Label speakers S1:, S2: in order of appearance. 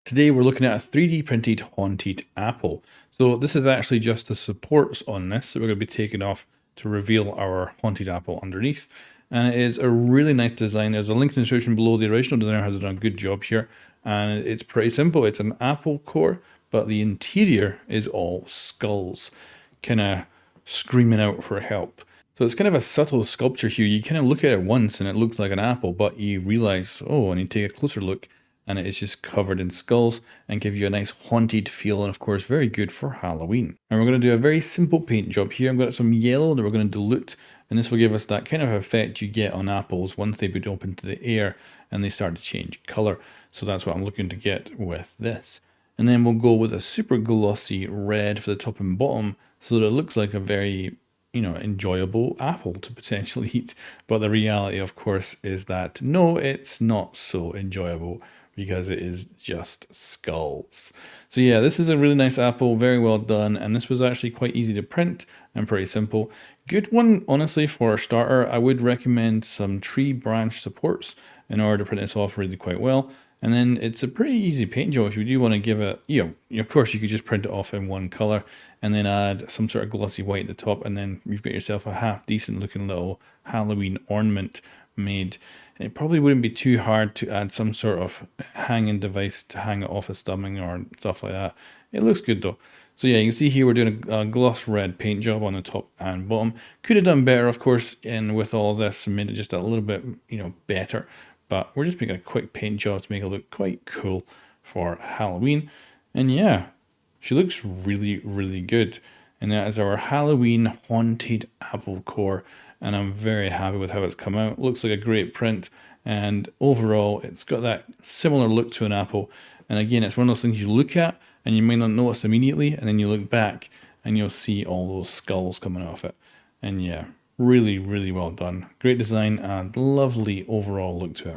S1: Today we're looking at a 3D printed haunted apple. So this is actually just the supports on this that we're going to be taking off to reveal our haunted apple underneath. And it is a really nice design. There's a link in the description below. The original designer has done a good job here. And it's pretty simple. It's an apple core, but the interior is all skulls, kind of screaming out for help. So it's kind of a subtle sculpture here. You kind of look at it once and it looks like an apple, but you realize, oh, and you take a closer look and it is just covered in skulls and give you a nice haunted feel, and of course very good for Halloween. And we're going to do a very simple paint job here. I've got some yellow that we're going to dilute, and this will give us that kind of effect you get on apples once they boot up into the air and they start to change color. So that's what I'm looking to get with this. And then we'll go with a super glossy red for the top and bottom so that it looks like a very enjoyable apple to potentially eat. But the reality, of course, is that no, it's not so enjoyable because it is just skulls. So yeah, this is a really nice apple, very well done, and this was actually quite easy to print and pretty simple. Good one, honestly, for a starter. I would recommend some tree branch supports in order to print this off really quite well. And then it's a pretty easy paint job if you do want to give it, of course you could just print it off in one color and then add some sort of glossy white at the top, and then you've got yourself a half decent looking little Halloween ornament made. And it probably wouldn't be too hard to add some sort of hanging device to hang it off a stomach or stuff like that. It looks good though. So yeah, you can see here we're doing a gloss red paint job on the top and bottom. Could have done better, of course, and with all this made it just a little bit, better. But we're just making a quick paint job to make it look quite cool for Halloween. And yeah, she looks really, really good. And that is our Halloween haunted apple core. And I'm very happy with how it's come out. It looks like a great print. And overall, it's got that similar look to an apple. And again, it's one of those things you look at and you might not notice immediately. And then you look back and you'll see all those skulls coming off it. And yeah, really, really well done. Great design and lovely overall look to it.